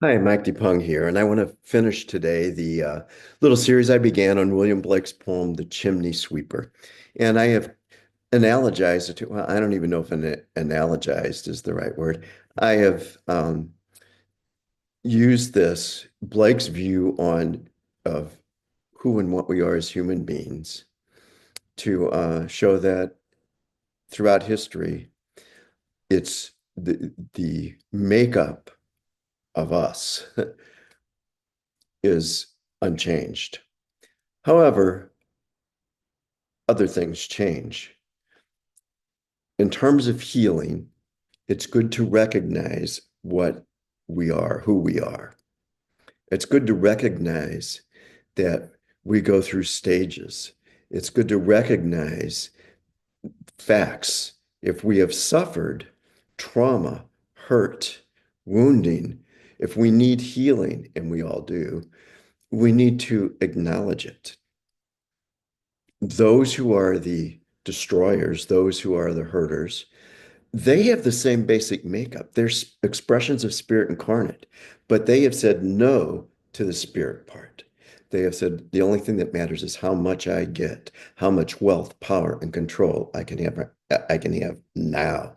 Hi, Mike DePung here, and I want to finish today the little series I began on William Blake's poem, The Chimney Sweeper. And I have analogized it to, well, I don't even know if analogized is the right word. I have used this, Blake's view on of who and what we are as human beings, to show that throughout history, it's the makeup of us is unchanged. However, other things change. In terms of healing, it's good to recognize what we are, who we are. It's good to recognize that we go through stages. It's good to recognize facts. If we have suffered trauma, hurt, wounding, if we need healing, and we all do, we need to acknowledge it. Those who are the destroyers, those who are the hurters, they have the same basic makeup. They're expressions of spirit incarnate, but they have said no to the spirit part. They have said the only thing that matters is how much I get, how much wealth, power, and control I can have now.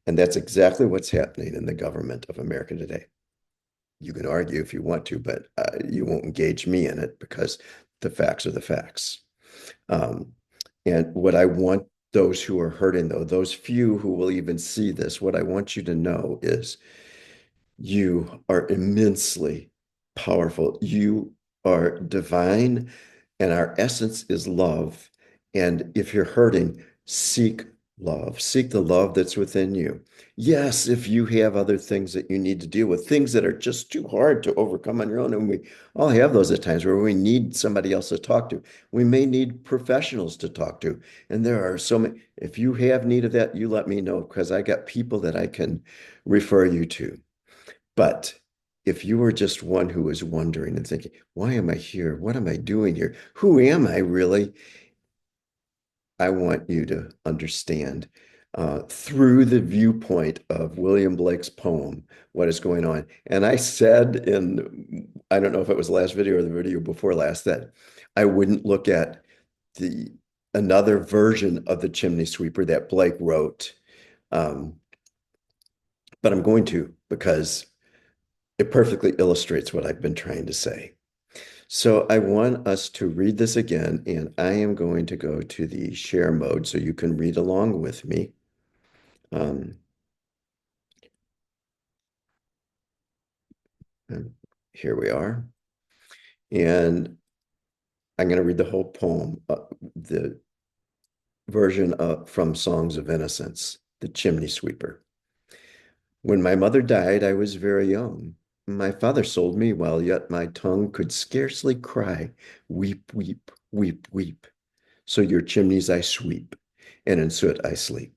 And that's exactly what's happening in the government of America today. You can argue if you want to, but you won't engage me in it because the facts are the facts. Um, and what I want those who are hurting, though, those few who will even see this, what I want you to know is you are immensely powerful. You are divine, and our essence is love. And if you're hurting, seek love. Seek the love that's within you. Yes, if you have other things that you need to deal with, things that are just too hard to overcome on your own, and we all have those at times where we need somebody else to talk to. We may need professionals to talk to. And there are so many. If you have need of that, you let me know because I got people that I can refer you to. But if you were just one who was wondering and thinking, why am I here? What am I doing here? Who am I really? I want you to understand through the viewpoint of William Blake's poem what is going on. And I said I don't know if it was the last video or the video before last, that I wouldn't look at the another version of the chimney sweeper that Blake wrote. Um, but I'm going to because it perfectly illustrates what I've been trying to say. So I want us to read this again, and I am going to go to the share mode so you can read along with me. Um, and here we are. And I'm going to read the whole poem, the version from Songs of Innocence, The Chimney Sweeper. When my mother died, I was very young. My father sold me while yet my tongue could scarcely cry, weep, weep, weep, weep. So your chimneys I sweep, and in soot I sleep.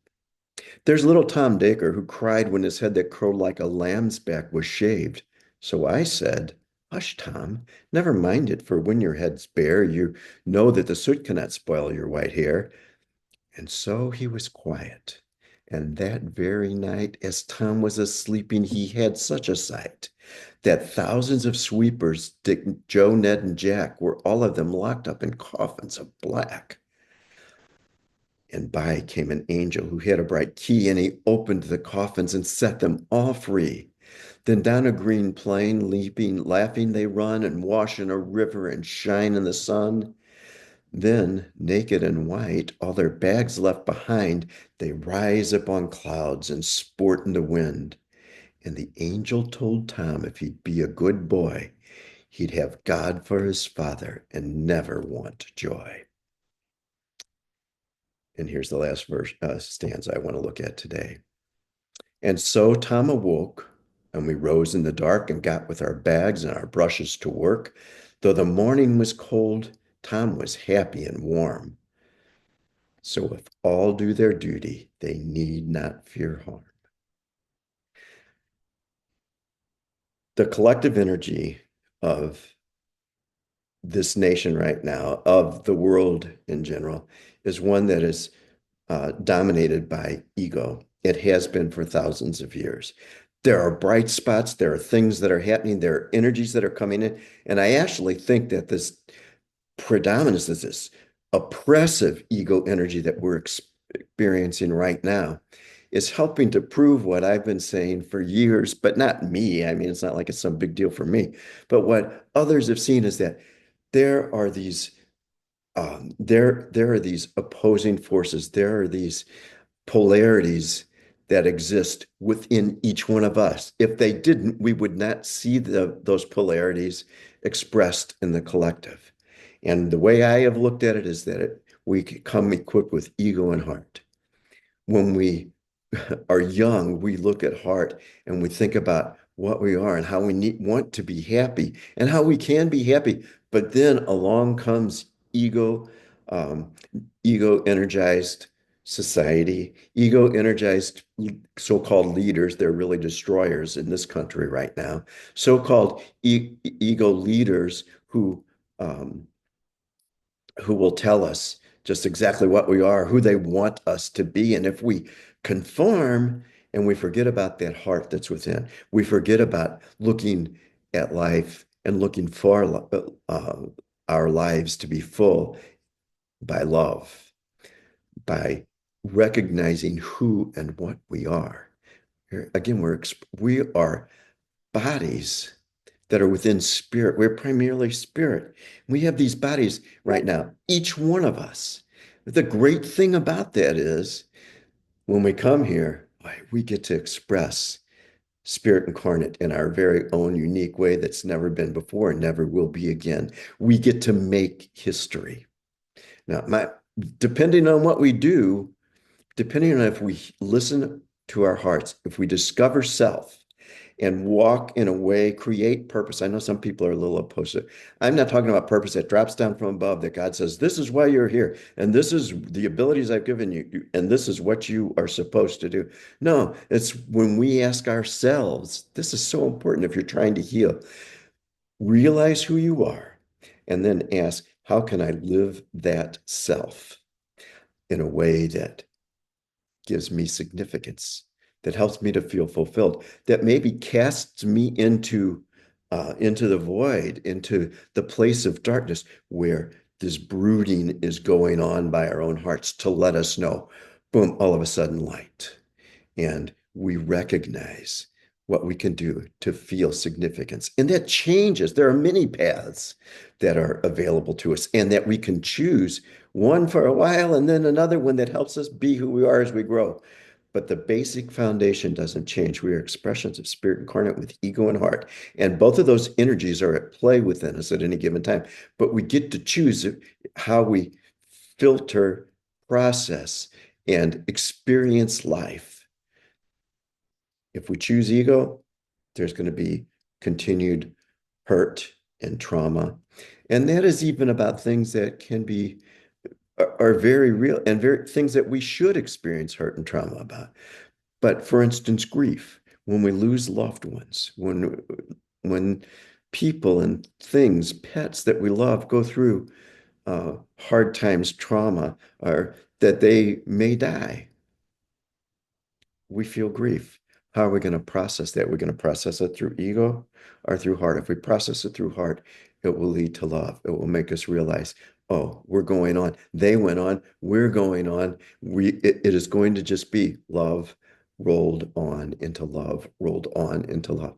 There's little Tom Dacre who cried when his head that crowed like a lamb's back was shaved. So I said, hush, Tom, never mind it, for when your head's bare, you know that the soot cannot spoil your white hair. And so he was quiet. And that very night, as Tom was asleeping, he had such a sight that thousands of sweepers, Dick, Joe, Ned, and Jack, were all of them locked up in coffins of black. And by came an angel who had a bright key, and he opened the coffins and set them all free. Then down a green plain, leaping, laughing, they run and wash in a river and shine in the sun. Then, naked and white, all their bags left behind, they rise up on clouds and sport in the wind. And the angel told Tom if he'd be a good boy, he'd have God for his father and never want joy. And here's the last verse, stanza I want to look at today. And so Tom awoke, and we rose in the dark and got with our bags and our brushes to work. Though the morning was cold, Tom was happy and warm. So if all do their duty, they need not fear harm. The collective energy of this nation right now, of the world in general, is one that is dominated by ego. It has been for thousands of years. There are bright spots, there are things that are happening, there are energies that are coming in. And I actually think that this predominance is this oppressive ego energy that we're experiencing right now is helping to prove what I've been saying for years, but not me. I mean, it's not like it's some big deal for me, but what others have seen is that there are these there are these opposing forces. There are these polarities that exist within each one of us. If they didn't, we would not see those polarities expressed in the collective. And the way I have looked at it is that we come equipped with ego and heart. When we are young, we look at heart and we think about what we are and how we want to be happy and how we can be happy. But then along comes ego, um, ego energized society, ego energized so-called leaders. They're really destroyers in this country right now. So-called ego leaders um, who will tell us just exactly what we are, who they want us to be. And if we conform and we forget about that heart that's within, we forget about looking at life and looking for our lives to be full by love, by recognizing who and what we are. Again, we are bodies that are within spirit. We're primarily spirit. We have these bodies right now, each one of us. The great thing about that is when we come here, we get to express spirit incarnate in our very own unique way that's never been before and never will be again. We get to make history. Now, depending on what we do, depending on if we listen to our hearts, if we discover self, and walk in a way, create purpose. I know some people are a little opposed to it. I'm not talking about purpose that drops down from above, that God says, this is why you're here, and this is the abilities I've given you, and this is what you are supposed to do. No, it's when we ask ourselves, this is so important if you're trying to heal, realize who you are, and then ask, how can I live that self in a way that gives me significance, that helps me to feel fulfilled, that maybe casts me into the void, into the place of darkness where this brooding is going on by our own hearts to let us know, boom, all of a sudden light. And we recognize what we can do to feel significance. And that changes. There are many paths that are available to us and that we can choose one for a while and then another one that helps us be who we are as we grow. But the basic foundation doesn't change. We are expressions of spirit incarnate with ego and heart. And both of those energies are at play within us at any given time. But we get to choose how we filter, process, and experience life. If we choose ego, there's going to be continued hurt and trauma. And that is even about things that can be are very real and very things that we should experience hurt and trauma about. But for instance, grief, when we lose loved ones, when people and things, pets that we love go through hard times, trauma, or that they may die, we feel grief. How are we going to process that? We're going to process it through ego or through heart. If we process it through heart, it will lead to love. It will make us realize, oh, we're going on. They went on. We're going on. It is going to just be love rolled on into love, rolled on into love.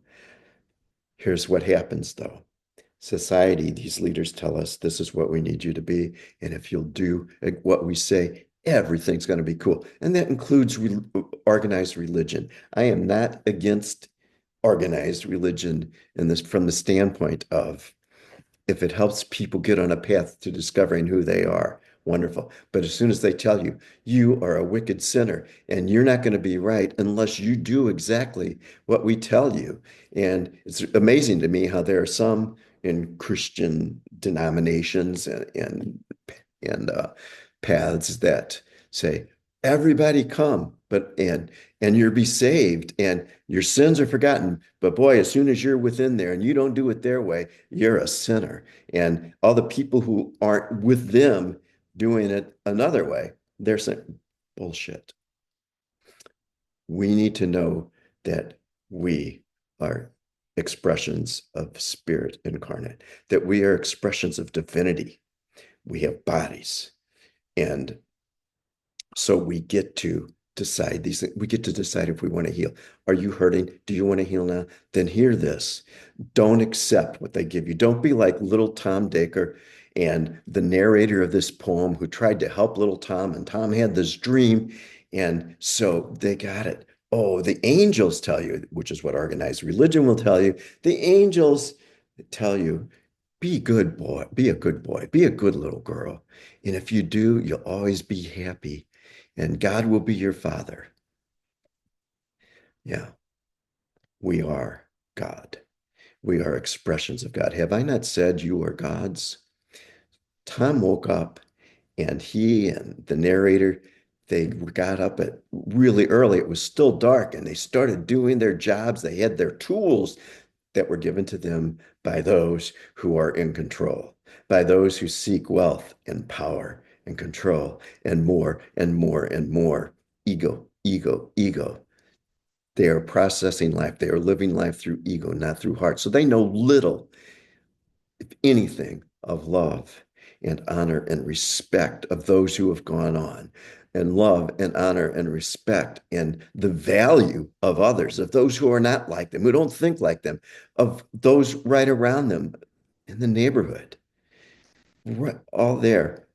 Here's what happens though. Society, these leaders tell us this is what we need you to be. And if you'll do what we say, everything's going to be cool. And that includes organized religion. I am not against organized religion in this from the standpoint of if it helps people get on a path to discovering who they are, wonderful. But as soon as they tell you, you are a wicked sinner and you're not going to be right unless you do exactly what we tell you. And it's amazing to me how there are some in Christian denominations and paths that say, everybody come, and you'll be saved and your sins are forgotten. But boy, as soon as you're within there and you don't do it their way, you're a sinner. And all the people who aren't with them doing it another way, they're saying, bullshit. We need to know that we are expressions of spirit incarnate, that we are expressions of divinity. We have bodies. And so we get to decide these things. We get to decide if we want to heal. Are you hurting? Do you want to heal now? Then hear this. Don't accept what they give you. Don't be like little Tom Dacre and the narrator of this poem who tried to help little Tom, and Tom had this dream. And so they got it. Oh, the angels tell you, which is what organized religion will tell you. The angels tell you, be a good boy, be a good boy, be a good little girl. And if you do, you'll always be happy and God will be your father. Yeah, we are God. We are expressions of God. Have I not said you are God's? Tom woke up and he and the narrator, they got up at really early. It was still dark and they started doing their jobs. They had their tools that were given to them by those who are in control, by those who seek wealth and power and control and more and more and more. Ego, ego, ego. They are processing life. They are living life through ego, not through heart. So they know little, if anything, of love and honor and respect of those who have gone on, and love and honor and respect and the value of others, of those who are not like them, who don't think like them, of those right around them in the neighborhood. All there.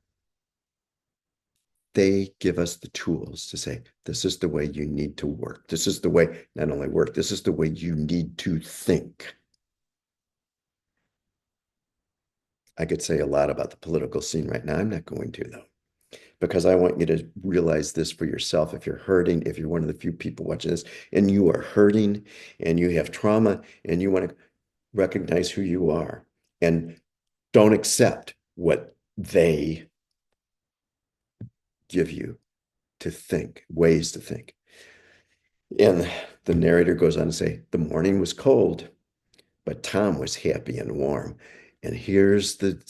They give us the tools to say, this is the way you need to work. This is the way, not only work, this is the way you need to think. I could say a lot about the political scene right now. I'm not going to, though, because I want you to realize this for yourself. If you're hurting, if you're one of the few people watching this and you are hurting and you have trauma and you want to recognize who you are and don't accept what they give you to think, ways to think. And the narrator goes on to say, the morning was cold, but Tom was happy and warm. And here is the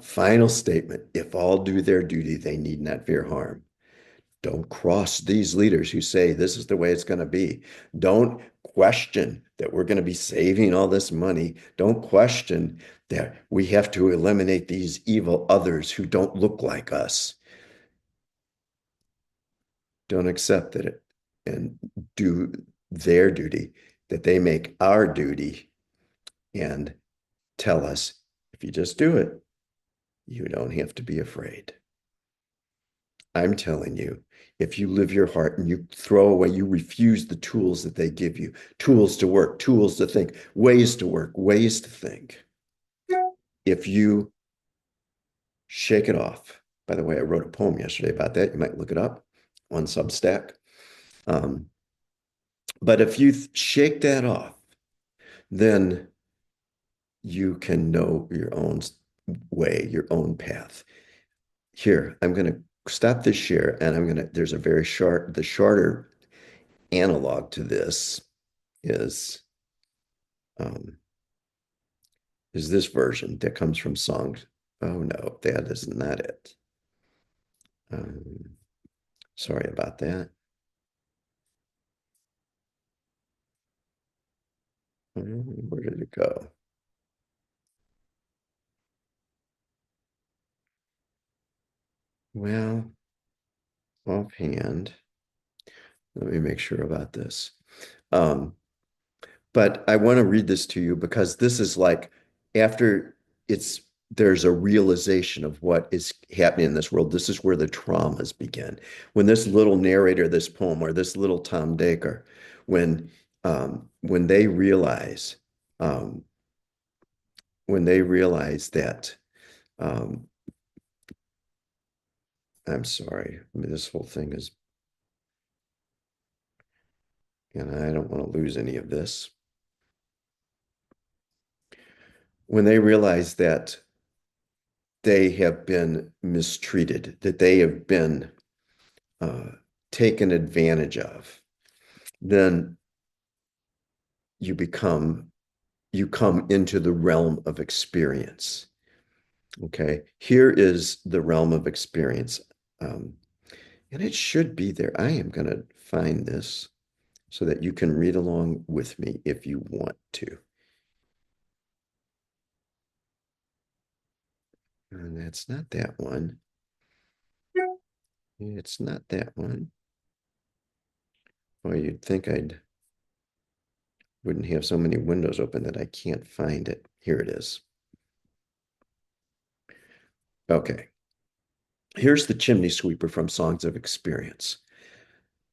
final statement. If all do their duty, they need not fear harm. Don't cross these leaders who say this is the way it's going to be. Don't question that we're going to be saving all this money. Don't question that we have to eliminate these evil others who don't look like us. Don't accept it and do their duty, that they make our duty and tell us, if you just do it, you don't have to be afraid. I'm telling you, if you live your heart and you throw away, you refuse the tools that they give you, tools to work, tools to think, ways to work, ways to think. If you shake it off, by the way, I wrote a poem yesterday about that. You might look it up on Substack. Um, but if you shake that off, then you can know your own way, your own path. Here, I'm going to stop this share and there's a very short, the shorter analog to this is, um, is this version that comes from songs. Oh no, that is not it. Um, Sorry about that. Where did it go? Well, offhand, let me make sure about this. Um, But I want to read this to you because this is like after it's there's a realization of what is happening in this world. This is where the traumas begin. When this little narrator, this poem, or this little Tom Dacre, when they realize um, that um, I'm sorry, I mean, this whole thing is, and I don't want to lose any of this. When they realize that they have been mistreated, that they have been uh, taken advantage of, then you become you come into the realm of experience. Okay, here is the realm of experience, and it should be there. I am going to find this so that you can read along with me if you want to. And that's not that one. It's not that one. Well, you'd think I wouldn't have so many windows open that I can't find it. Here it is. Okay. Here's the chimney sweeper from Songs of Experience.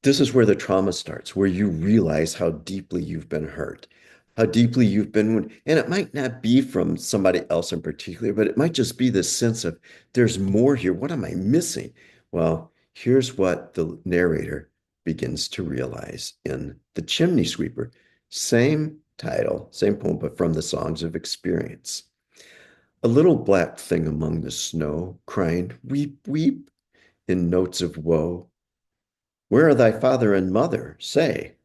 This is where the trauma starts, where you realize how deeply you've been hurt, how deeply you've been wounded. And it might not be from somebody else in particular, but it might just be this sense of there's more here. What am I missing? Well, here's what the narrator begins to realize in The Chimney Sweeper. Same title, same poem, but from the Songs of Experience. A little black thing among the snow, crying, weep, weep, in notes of woe. Where are thy father and mother? Say.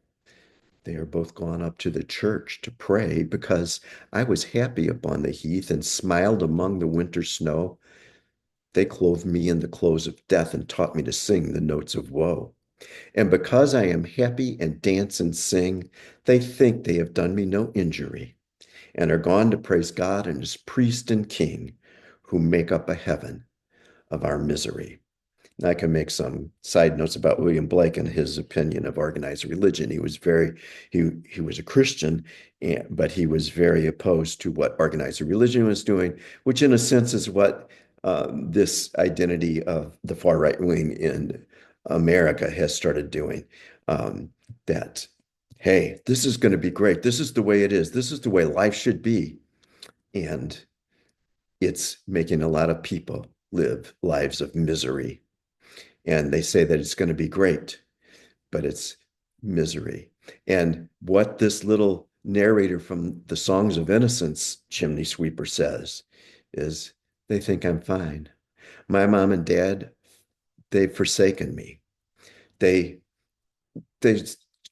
They are both gone up to the church to pray, because I was happy upon the heath and smiled among the winter snow. They clothed me in the clothes of death and taught me to sing the notes of woe. And because I am happy and dance and sing, they think they have done me no injury, and are gone to praise God and his priest and king, who make up a heaven of our misery. I can make some side notes about William Blake and his opinion of organized religion. He was a Christian, but he was very opposed to what organized religion was doing, which in a sense is what this identity of the far right wing in America has started doing. That, hey, this is going to be great. This is the way it is. This is the way life should be. And it's making a lot of people live lives of misery, and they say that it's going to be great, but it's misery. And what this little narrator from the Songs of Innocence, Chimney Sweeper, says is they think I'm fine. My mom and dad, they've forsaken me. They they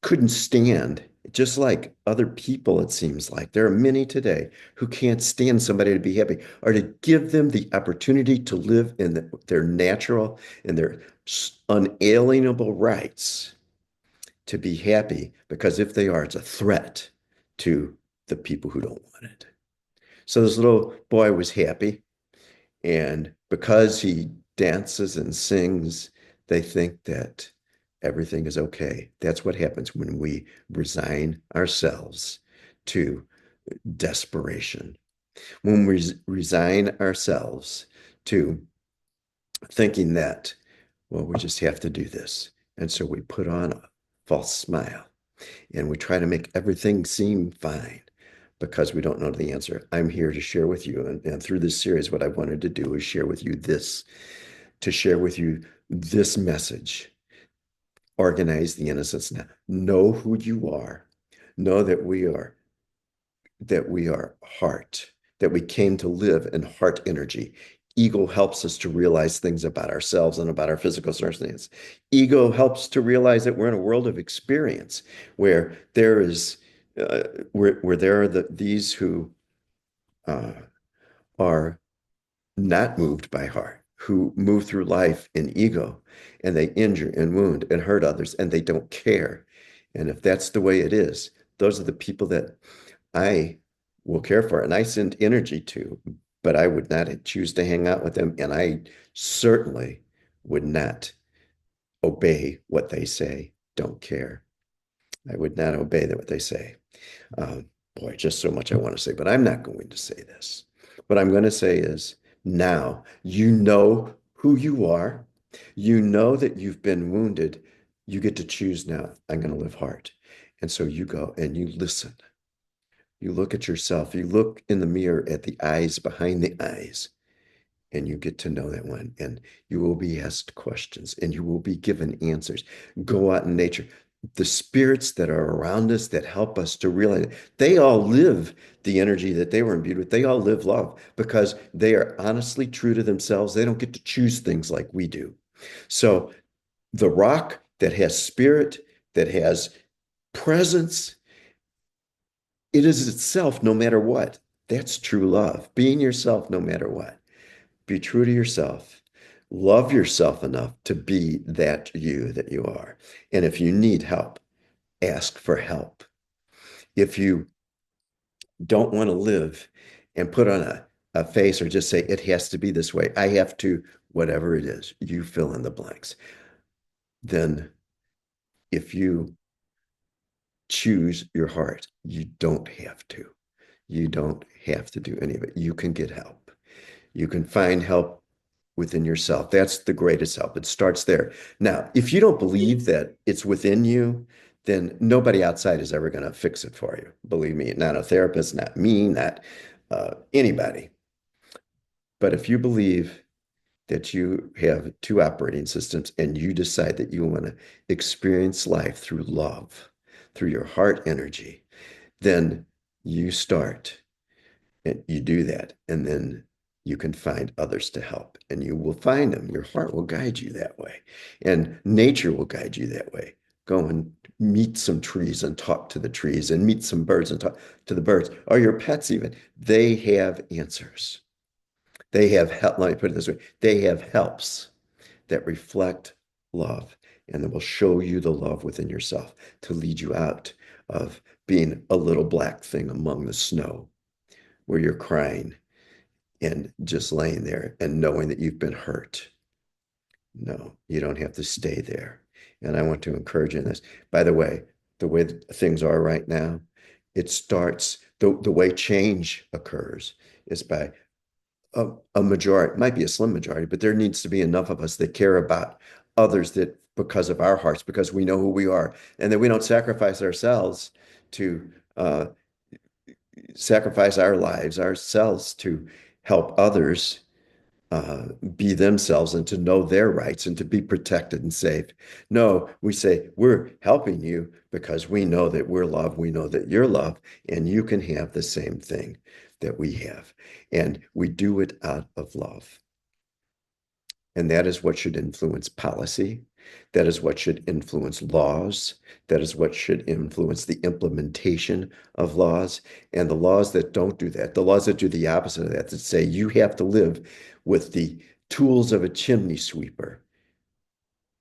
couldn't stand, just like other people, it seems like. There are many today who can't stand somebody to be happy, or to give them the opportunity to live in their natural and their unalienable rights to be happy, because if they are, it's a threat to the people who don't want it. So this little boy was happy, and because he dances and sings, they think that everything is okay. That's what happens when we resign ourselves to desperation. When we resign ourselves to thinking that, well, we just have to do this. And so we put on a false smile and we try to make everything seem fine because we don't know the answer. I'm here to share with you. And through this series, what I wanted to do is share with you this, to share with you this message. Organize the innocence now. Know who you are. Know that we are heart, that we came to live in heart energy. Ego helps us to realize things about ourselves and about our physical circumstance. Ego helps to realize that we're in a world of experience where there is, where there are these who uh, are not moved by heart, who move through life in ego, and they injure and wound and hurt others, and they don't care. And if that's the way it is, those are the people that I will care for and I send energy to, but I would not choose to hang out with them. And I certainly would not obey what they say. Don't care. I would not obey what they say. Boy, just so much I want to say, but I'm not going to say this. What I'm going to say is now you know who you are. You know that you've been wounded. You get to choose now. I'm going to live heart. And so you go and you listen. You look at yourself. You look in the mirror at the eyes behind the eyes, and you get to know that one. And you will be asked questions and you will be given answers. Go out in nature. The spirits that are around us that help us to realize they all live the energy that they were imbued with. They all live love because they are honestly true to themselves. They don't get to choose things like we do. So the rock that has spirit, that has presence, it is itself no matter what. That's true love. Being yourself no matter what. Be true to yourself. Love yourself enough to be that you are. And if you need help, ask for help. If you don't want to live and put on a face or just say, it has to be this way, I have to, whatever it is, you fill in the blanks. Then if you choose your heart, you don't have to. You don't have to do any of it. You can get help. You can find help within yourself. That's the greatest help. It starts there. Now, if you don't believe that it's within you, then nobody outside is ever going to fix it for you. Believe me, not a therapist, not me, not anybody. But if you believe that you have two operating systems and you decide that you want to experience life through love, through your heart energy, then you start and you do that. And then you can find others to help and you will find them. Your heart will guide you that way. And nature will guide you that way. Go and meet some trees and talk to the trees and meet some birds and talk to the birds or your pets even. They have answers. They have help. Let me put it this way. They have helps that reflect love and that will show you the love within yourself to lead you out of being a little black thing among the snow where you're crying and just laying there and knowing that you've been hurt. No, you don't have to stay there. And I want to encourage you in this. By the way things are right now, it starts, the way change occurs is by a majority, it might be a slim majority, but there needs to be enough of us that care about others that because of our hearts, because we know who we are, and that we don't sacrifice ourselves to sacrifice our lives, ourselves to help others be themselves and to know their rights and to be protected and safe. No, we say we're helping you because we know that we're loved, we know that you're loved, and you can have the same thing that we have. And we do it out of love. And that is what should influence policy. That is what should influence laws. That is what should influence the implementation of laws. And the laws that don't do that, the laws that do the opposite of that, that say you have to live with the tools of a chimney sweeper,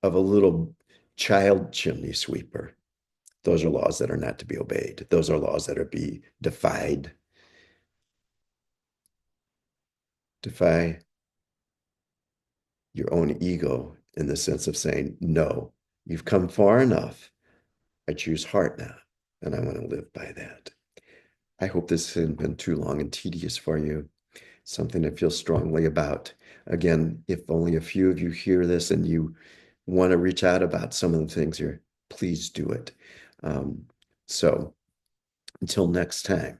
of a little child chimney sweeper. Those are laws that are not to be obeyed. Those are laws that are be defied. Defy your own ego in the sense of saying, no, you've come far enough. I choose heart now, and I want to live by that. I hope this hasn't been too long and tedious for you. Something to feel strongly about. Again, if only a few of you hear this and you want to reach out about some of the things here, please do it. So until next time,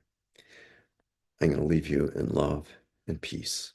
I'm going to leave you in love and peace.